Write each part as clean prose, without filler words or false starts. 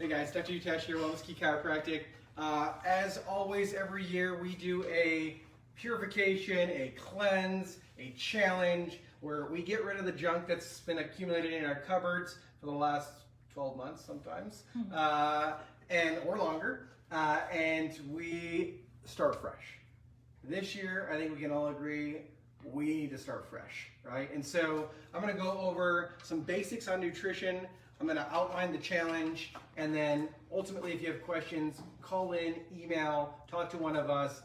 Hey guys, Dr. Detox here, Wellness Key Chiropractic. As always, every year we do a purification, a cleanse, a challenge, where we get rid of the junk that's been accumulated in our cupboards for the last 12 months sometimes, or longer, and we start fresh. This year, I think we can all agree, we need to start fresh, right? And so I'm gonna go over some basics on nutrition. I'm going to outline the challenge, and then ultimately, if you have questions, call in, email, talk to one of us.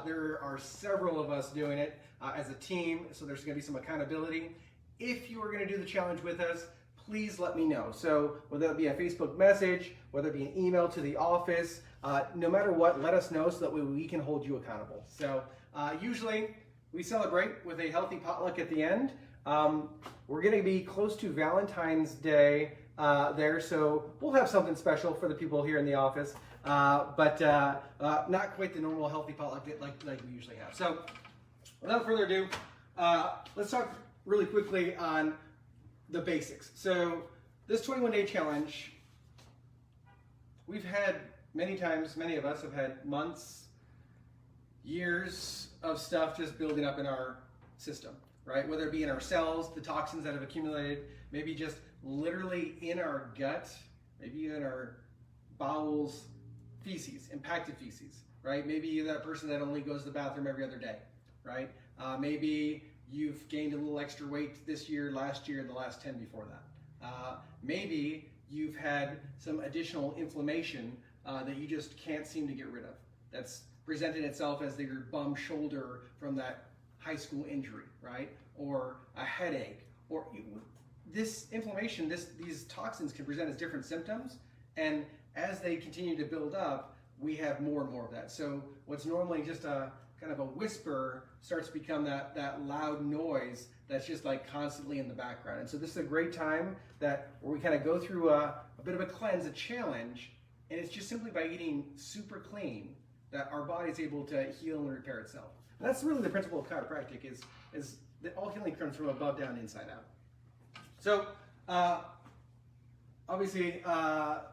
There are several of us doing it as a team, so there's going to be some accountability. If you are going to do the challenge with us, please let me know. So whether it be a Facebook message, whether it be an email to the office, no matter what, let us know so that we can hold you accountable. So usually we celebrate with a healthy potluck at the end. We're going to be close to Valentine's Day there, so we'll have something special for the people here in the office, but not quite the normal healthy potluck like we usually have. So without further ado, let's talk really quickly on the basics. So this 21-day challenge, we've had many times, many of us have had months, years of stuff just building up in our system, right? Whether it be in our cells, the toxins that have accumulated, maybe just literally in our gut, maybe in our bowels, feces, impacted feces, right? Maybe you're that person that only goes to the bathroom every other day, right? Maybe you've gained a little extra weight this year, last year, and the last 10 before that. Maybe you've had some additional inflammation that you just can't seem to get rid of. That's presented itself as your bum shoulder from that high school injury, right? Or a headache, or this inflammation, these toxins can present as different symptoms, and as they continue to build up, we have more and more of that. So what's normally just a kind of a whisper starts to become that loud noise that's just like constantly in the background. And so this is a great time where we kind of go through a bit of a cleanse, a challenge, and it's just simply by eating super clean that our body is able to heal and repair itself. And that's really the principle of chiropractic, is that all healing comes from above down, inside out. So, obviously,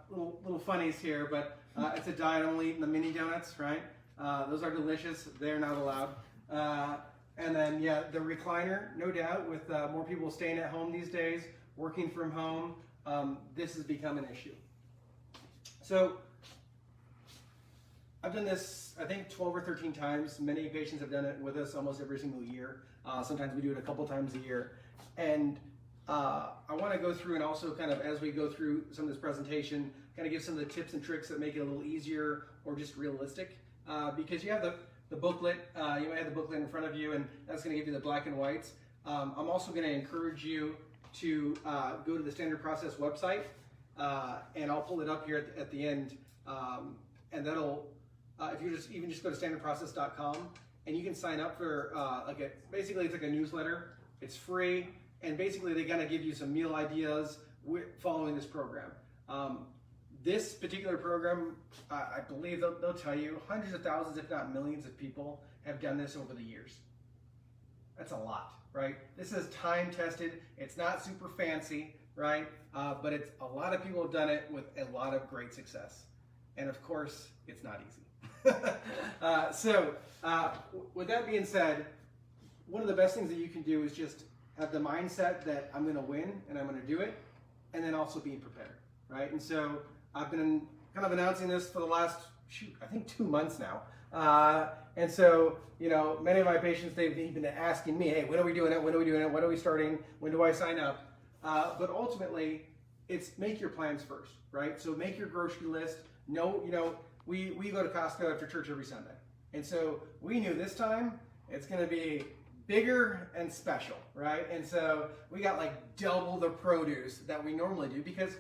little funnies here, but it's a diet only eating the mini donuts, right? Those are delicious. They're not allowed. And then, yeah, the recliner, no doubt, with more people staying at home these days, working from home, this has become an issue. So, I've done this, I think, 12 or 13 times. Many patients have done it with us almost every single year. Sometimes we do it a couple times a year. And I want to go through, and also kind of as we go through some of this presentation, kind of give some of the tips and tricks that make it a little easier or just realistic. Because you have the booklet, you might have the booklet in front of you, and that's going to give you the black and whites. I'm also going to encourage you to go to the Standard Process website, and I'll pull it up here at the end, and that'll, if you just go to standardprocess.com, and you can sign up for basically it's like a newsletter. It's free. And basically, they're going to give you some meal ideas following this program. This particular program, I believe they'll tell you, hundreds of thousands, if not millions of people have done this over the years. That's a lot, right? This is time tested. It's not super fancy, right? But a lot of people have done it with a lot of great success. And of course, it's not easy. So with that being said, one of the best things that you can do is just have the mindset that I'm going to win and I'm going to do it, and then also being prepared, right? And so I've been kind of announcing this for the last, I think 2 months now. And so, many of my patients, they've been asking me, hey, when are we doing it? When are we doing it? When are we starting? When do I sign up? But ultimately, it's make your plans first, right? So make your grocery list. We go to Costco after church every Sunday. And so we knew this time it's going to be bigger and special, right? And so we got like double the produce that we normally do, because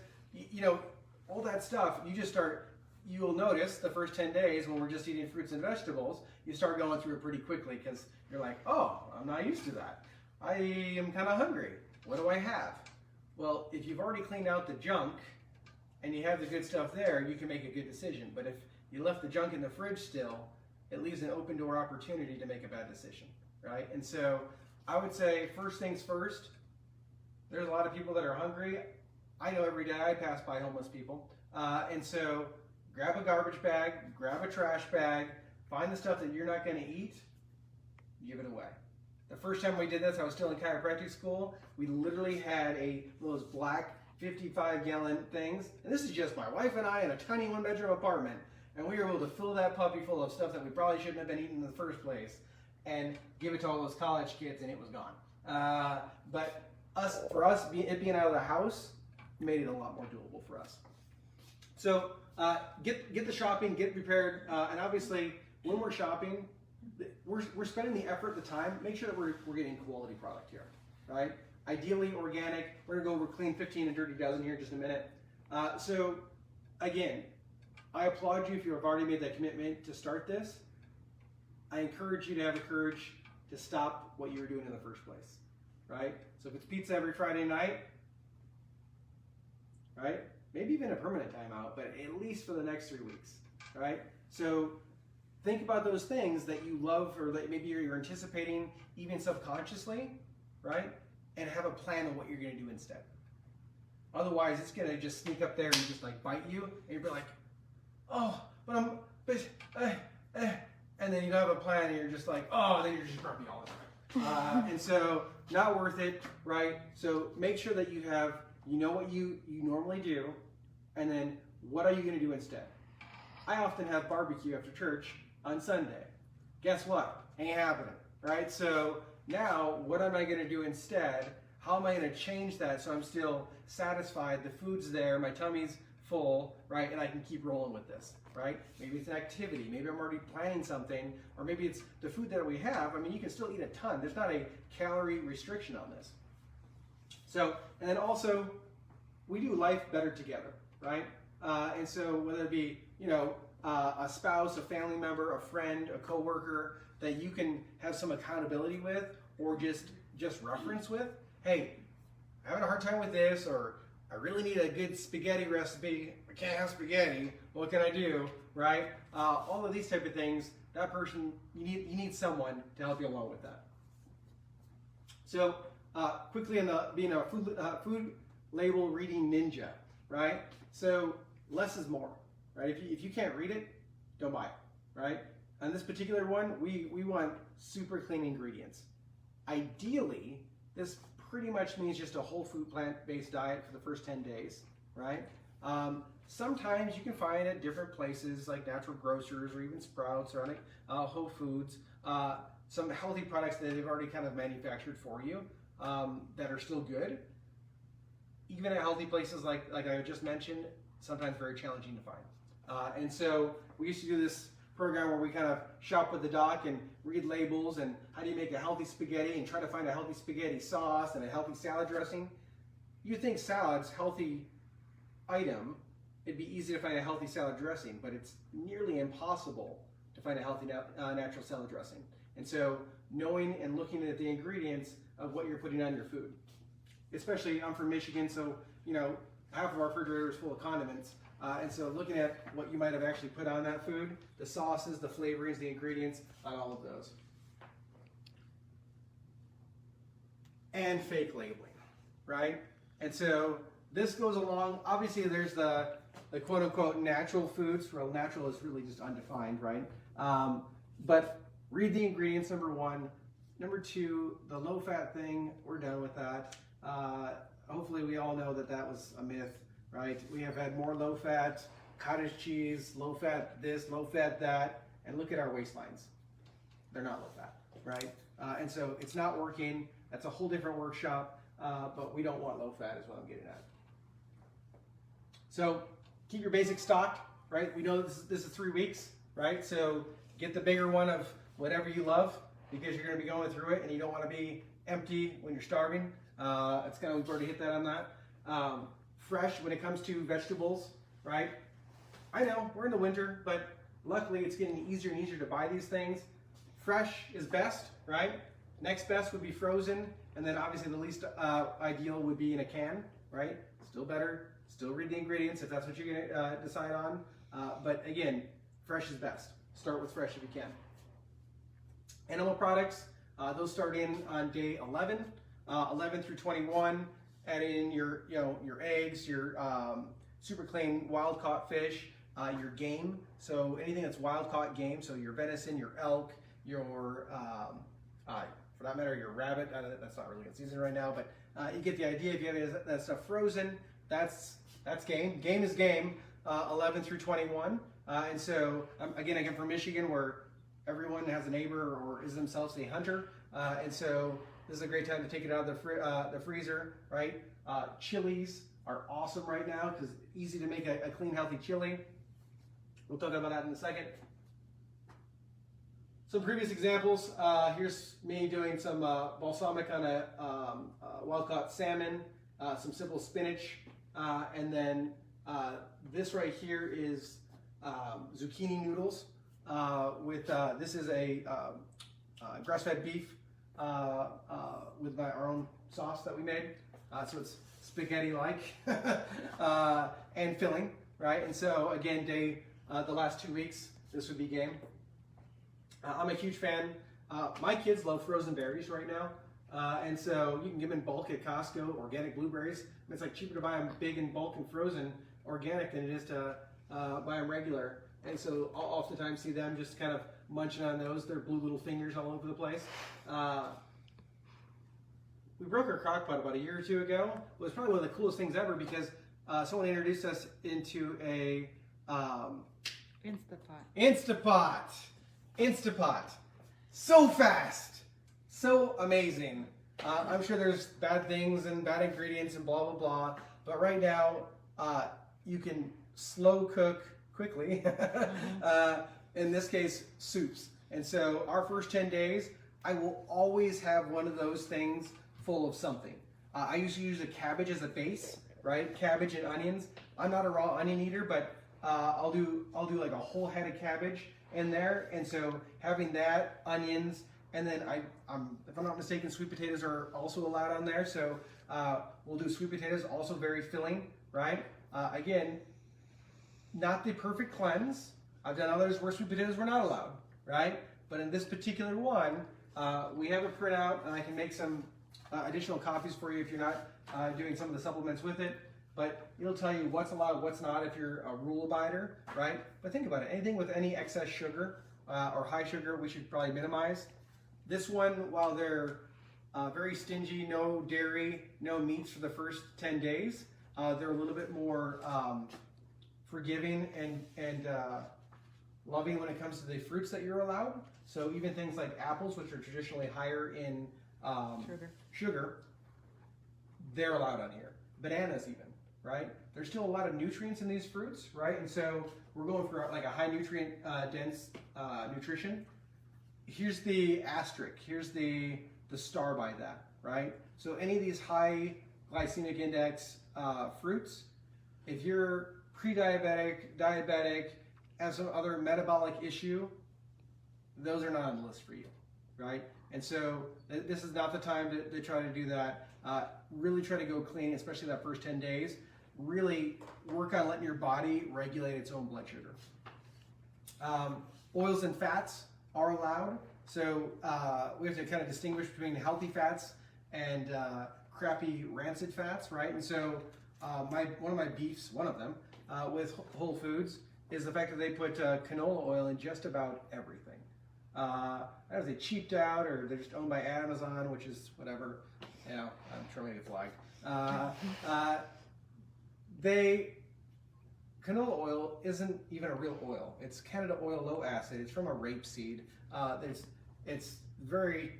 all that stuff, you'll notice the first 10 days when we're just eating fruits and vegetables, you start going through it pretty quickly, because you're like, oh, I'm not used to that. I am kind of hungry. What do I have? Well, if you've already cleaned out the junk and you have the good stuff there, you can make a good decision. But if you left the junk in the fridge still, it leaves an open door opportunity to make a bad decision, right? And so I would say first things first, there's a lot of people that are hungry. I know every day I pass by homeless people. And so grab a garbage bag, grab a trash bag, find the stuff that you're not going to eat, give it away. The first time we did this, I was still in chiropractic school. We literally had those black 55-gallon things. And this is just my wife and I in a tiny one-bedroom apartment. And we were able to fill that puppy full of stuff that we probably shouldn't have been eating in the first place and give it to all those college kids, and it was gone. But for us, it being out of the house made it a lot more doable for us. So get the shopping, get prepared, and obviously when we're shopping, we're spending the effort, the time. Make sure that we're getting quality product here, right? Ideally organic. We're gonna go over clean 15 and dirty dozen here in just a minute. So again, I applaud you if you have already made that commitment to start this. I encourage you to have the courage to stop what you were doing in the first place, right? So if it's pizza every Friday night, right? Maybe even a permanent timeout, but at least for the next 3 weeks, right? So think about those things that you love or that maybe you're anticipating even subconsciously, right? And have a plan of what you're gonna do instead. Otherwise, it's gonna just sneak up there and just like bite you, and you'll be like, oh, and then you don't have a plan, and you're just like, oh, then you're just grumpy all the time. And so, not worth it, right? So make sure that you know what you normally do, and then what are you going to do instead? I often have barbecue after church on Sunday. Guess what? Ain't happening, right? So now, what am I going to do instead? How am I going to change that so I'm still satisfied, the food's there, my tummy's full, right? And I can keep rolling with this, right? Maybe it's an activity, maybe I'm already planning something, or maybe it's the food that we have. I mean, you can still eat a ton. There's not a calorie restriction on this. So, and then also, we do life better together, right? And so whether it be, a spouse, a family member, a friend, a coworker that you can have some accountability with, or just reference with, hey, I'm having a hard time with this, or I really need a good spaghetti recipe. I can't have spaghetti. What can I do, right? All of these type of things. That person, you need someone to help you along with that. So quickly, being a food label reading ninja, right? So less is more, right? If you can't read it, don't buy it, right? On this particular one, we want super clean ingredients. Ideally, this pretty much means just a whole food plant-based diet for the first 10 days, right? Sometimes you can find at different places like natural grocers or even Sprouts or Whole Foods, some healthy products that they've already kind of manufactured for you that are still good. Even at healthy places like I just mentioned, sometimes very challenging to find. And so we used to do this program where we kind of shop with the doc and read labels and how do you make a healthy spaghetti and try to find a healthy spaghetti sauce and a healthy salad dressing. You think salad's healthy item, it'd be easy to find a healthy salad dressing, but it's nearly impossible to find a healthy natural salad dressing. And so knowing and looking at the ingredients of what you're putting on your food. Especially, I'm from Michigan, so half of our refrigerator is full of condiments. And so looking at what you might have actually put on that food, the sauces, the flavorings, the ingredients, on all of those. And fake labeling, right? And so this goes along, obviously there's the quote unquote natural foods. Well, natural is really just undefined, right? But read the ingredients, number one. Number two, the low fat thing, we're done with that. Hopefully we all know that was a myth. Right? We have had more low-fat cottage cheese, low-fat this, low-fat that, and look at our waistlines. They're not low-fat, right? And so it's not working. That's a whole different workshop, but we don't want low-fat is what I'm getting at. So keep your basics stocked, right? We know this is 3 weeks, right? So get the bigger one of whatever you love because you're going to be going through it and you don't want to be empty when you're starving. It's kind of, we've already hit that on that. Fresh when it comes to vegetables, right? I know we're in the winter, but luckily it's getting easier and easier to buy these things. Fresh is best, right? Next best would be frozen, and then obviously the least ideal would be in a can, right? Still better, still read the ingredients if that's what you're gonna decide on. But again, fresh is best. Start with fresh if you can. Animal products, those start in on day 11, 11 through 21. add in your, your eggs, your super clean wild caught fish, your game. So anything that's wild caught game, so your venison, your elk, your, for that matter, your rabbit. That's not really in season right now, but you get the idea. If you have that stuff frozen, that's game. Game is game, 11 through 21. And so, again, I come from Michigan, where everyone has a neighbor or is themselves a hunter. And so this is a great time to take it out of the freezer, right? Chilies are awesome right now because easy to make a clean, healthy chili. We'll talk about that in a second. Some previous examples. Here's me doing some balsamic on a wild-caught salmon, some simple spinach, and then this right here is zucchini noodles with this is a grass-fed beef with our own sauce that we made. So it's spaghetti-like and filling, right? And so again, the last 2 weeks, this would be game. I'm a huge fan. My kids love frozen berries right now. And so you can get them in bulk at Costco, organic blueberries. It's like cheaper to buy them big in bulk and frozen organic than it is to buy them regular. And so I'll oftentimes see them just kind of munching on those, their blue little fingers all over the place. We broke our crock pot about a year or two ago. It was probably one of the coolest things ever because someone introduced us into a Instapot. So fast, so amazing. I'm sure there's bad things and bad ingredients and blah, blah, blah. But right now, you can slow cook quickly. In this case, soups. And so our first 10 days, I will always have one of those things full of something. I used to use a cabbage as a base, right? Cabbage and onions. I'm not a raw onion eater, but I'll do like a whole head of cabbage in there. And so having that, onions, and then if I'm not mistaken, sweet potatoes are also allowed on there. So we'll do sweet potatoes, also very filling, right? Again, not the perfect cleanse. I've done others where sweet potatoes were not allowed, right? But in this particular one, we have a printout, and I can make some additional copies for you if you're not doing some of the supplements with it. But it'll tell you what's allowed, what's not if you're a rule abider, right? But think about it. Anything with any excess sugar or high sugar, we should probably minimize. This one, while they're very stingy, no dairy, no meats for the first 10 days, they're a little bit more forgiving and loving when it comes to the fruits that you're allowed. So even things like apples, which are traditionally higher in sugar, they're allowed on here. Bananas even, right? There's still a lot of nutrients in these fruits, right? And so we're going for like a high nutrient dense nutrition. Here's the asterisk. Here's the star by that, right? So any of these high glycemic index fruits, if you're pre-diabetic, diabetic, have some other metabolic issue, those are not on the list for you, right? And so this is not the time to try to do that. Really try to go clean, especially that first 10 days. Really work on letting your body regulate its own blood sugar. Oils and fats are allowed. So we have to kind of distinguish between healthy fats and crappy rancid fats, right? And so one of my beefs, one of them, with Whole Foods is the fact that they put canola oil in just about everything. I don't know if they cheaped out or they're just owned by Amazon, which is whatever. You know, I'm sure I'm gonna get flagged. Canola oil isn't even a real oil. It's Canada oil low acid. It's from a rapeseed. It's very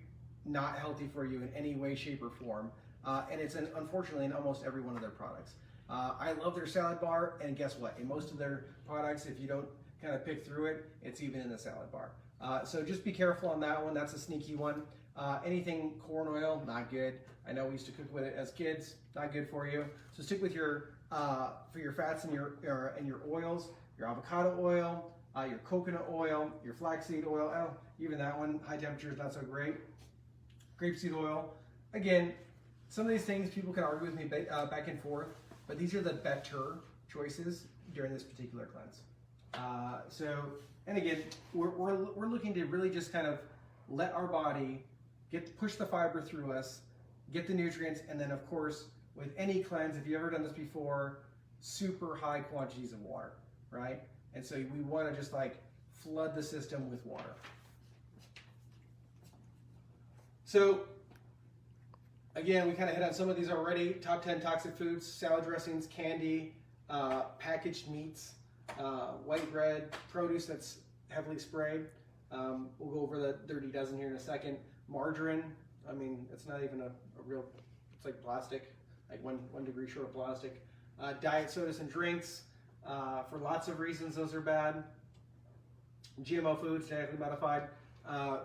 not healthy for you in any way, shape, or form. And it's unfortunately in almost every one of their products. I love their salad bar, and guess what? In most of their products, if you don't kind of pick through it, it's even in the salad bar. So just be careful on that one. That's a sneaky one. Anything corn oil, not good. I know we used to cook with it as kids, not good for you. So stick with your for your fats and your oils, your avocado oil, your coconut oil, your flaxseed oil. Oh, even that one, high temperature is not so great. Grapeseed oil. Again, some of these things people can argue with me back and forth, but these are the better choices during this particular cleanse. And again, we're looking to really just kind of let our body push the fiber through us, get the nutrients, and then of course with any cleanse, if you've ever done this before, super high quantities of water, right? And so we want to just like flood the system with water. So again, we kind of hit on some of these already. Top 10 toxic foods: salad dressings, candy, packaged meats, white bread, produce that's heavily sprayed. We'll go over the dirty dozen here in a second. Margarine, I mean, it's not even a real, it's like plastic, like one degree short of plastic. Diet sodas and drinks, for lots of reasons, those are bad. GMO foods, genetically modified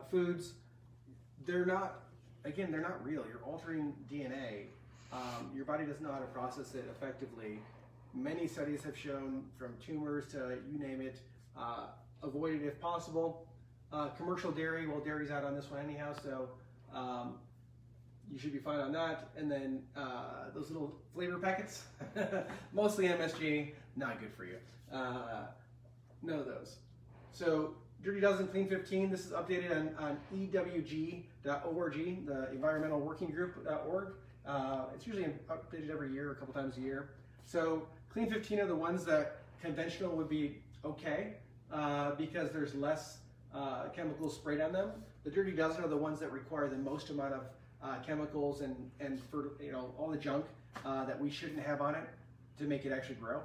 foods, they're not real. You're altering DNA. Your body doesn't know how to process it effectively. Many studies have shown, from tumors to you name it, avoid it if possible. Commercial dairy, well, dairy's out on this one anyhow, so you should be fine on that. And then those little flavor packets, mostly MSG, not good for you. None of those. So Dirty Dozen Clean 15, this is updated on EWG.org, the Environmental Working Group.org. It's usually updated every year, a couple times a year. So Clean 15 are the ones that conventional would be okay, because there's less chemicals sprayed on them. The Dirty Dozen are the ones that require the most amount of chemicals and for, all the junk that we shouldn't have on it to make it actually grow.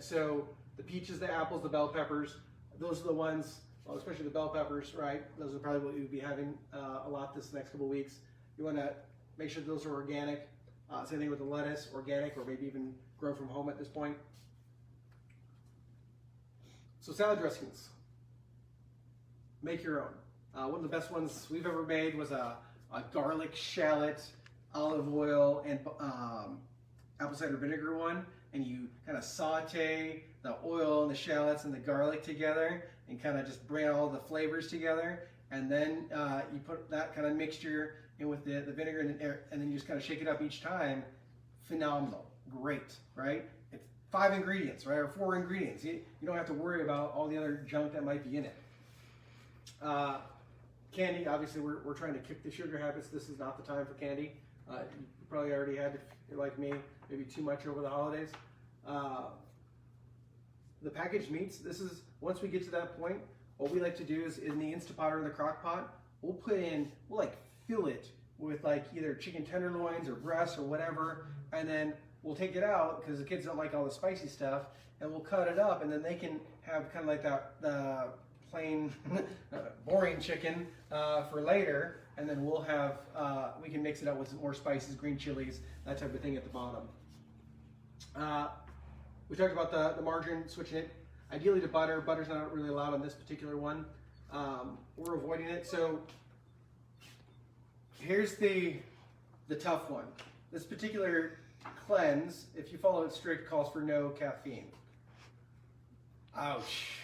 So the peaches, the apples, the bell peppers, those are the ones, well, especially the bell peppers, right? Those are probably what you'll be having a lot this next couple of weeks. You want to make sure those are organic. Same thing with the lettuce, organic, or maybe even grow from home at this point. So salad dressings, make your own. One of the best ones we've ever made was a garlic, shallot, olive oil, and apple cider vinegar one. And you kind of saute the oil and the shallots and the garlic together and kind of just bring all the flavors together. And then you put that kind of mixture in with the vinegar and then you just kind of shake it up each time. Phenomenal. Great, right? It's 5 ingredients, right? Or 4 ingredients. You don't have to worry about all the other junk that might be in it. Candy, obviously we're trying to kick the sugar habits. This is not the time for candy. You probably already had, if you're like me, maybe too much over the holidays. The packaged meats, this is, once we get to that point, what we like to do is in the Instapot or the crock pot, we'll like fill it with like either chicken tenderloins or breasts or whatever, and then we'll take it out because the kids don't like all the spicy stuff, and we'll cut it up, and then they can have kind of like the plain boring chicken for later, and then we'll have, we can mix it up with some more spices, green chilies, that type of thing at the bottom. We talked about the margarine, switching it ideally to butter. Butter's not really allowed on this particular one. We're avoiding it. So here's the tough one. This particular cleanse, if you follow it strict, calls for no caffeine. Ouch.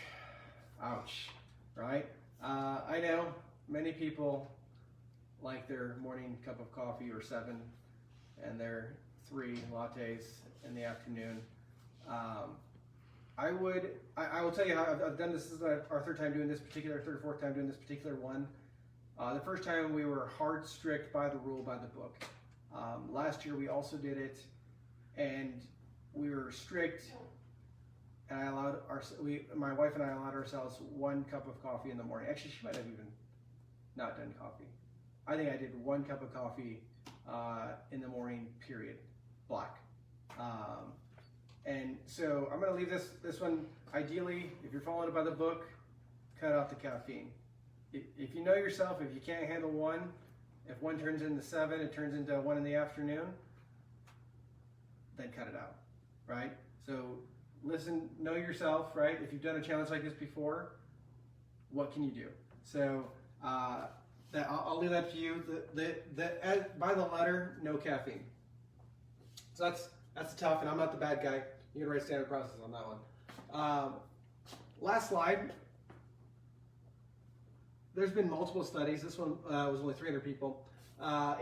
Ouch. Right? I know many people like their morning cup of coffee or 7 and their 3 lattes in the afternoon. I will tell you how I've done this. This is our 3rd time doing this particular, 3rd or 4th time doing this particular one. The first time we were hard, strict, by the rule, by the book. Last year we also did it, and we were strict. And I allowed my wife and I allowed ourselves 1 cup of coffee in the morning. Actually, she might have even not done coffee. I think I did 1 cup of coffee in the morning, period, black. And so I'm going to leave this one, ideally, if you're following it by the book, cut out the caffeine. If you know yourself, if you can't handle 1, if 1 turns into 7, it turns into 1 in the afternoon, then cut it out, right? So listen, know yourself, right? If you've done a challenge like this before, what can you do? So I'll leave that to you. By the letter, no caffeine. So that's tough, and I'm not the bad guy. You can write standard process on that one. Last slide. There's been multiple studies. This one was only 300 people.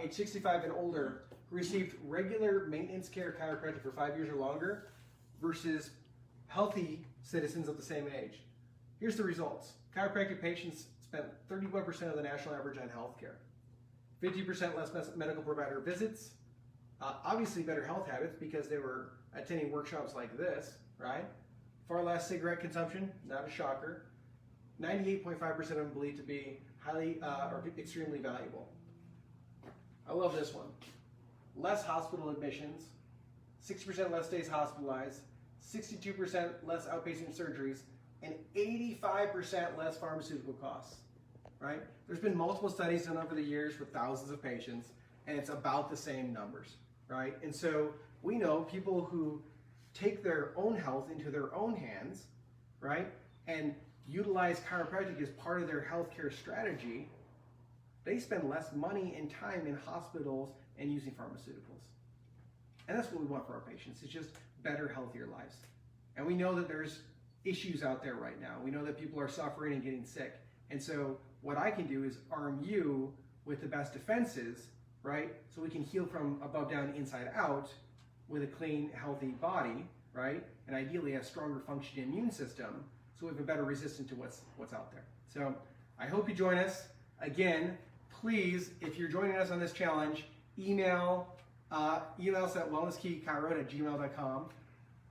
Age 65 and older who received regular maintenance care chiropractic for 5 years or longer versus healthy citizens of the same age. Here's the results. Chiropractic patients spent 31% of the national average on health care, 50% less medical provider visits, Obviously better health habits because they were attending workshops like this, right? Far less cigarette consumption, not a shocker. 98.5% of them believed to be highly or extremely valuable. I love this one. Less hospital admissions, 60% less days hospitalized, 62% less outpatient surgeries, and 85% less pharmaceutical costs, right? There's been multiple studies done over the years with thousands of patients, and it's about the same numbers, right? And so we know people who take their own health into their own hands, right, and utilize chiropractic as part of their healthcare strategy, they spend less money and time in hospitals and using pharmaceuticals. And that's what we want for our patients. It's just better, healthier lives. And we know that there's issues out there right now. We know that people are suffering and getting sick. And so what I can do is arm you with the best defenses, right? So we can heal from above down, inside out with a clean, healthy body, right? And ideally a stronger functioning immune system so we have a better resistance to what's out there. So I hope you join us. Again, please, if you're joining us on this challenge, email us at wellnesskeychiro@gmail.com.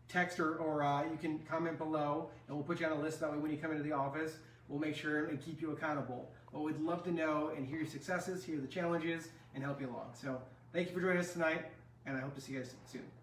Text or you can comment below and we'll put you on a list. That way when you come into the office, we'll make sure and keep you accountable. But we'd love to know and hear your successes, hear the challenges, and help you along. So thank you for joining us tonight, and I hope to see you guys soon.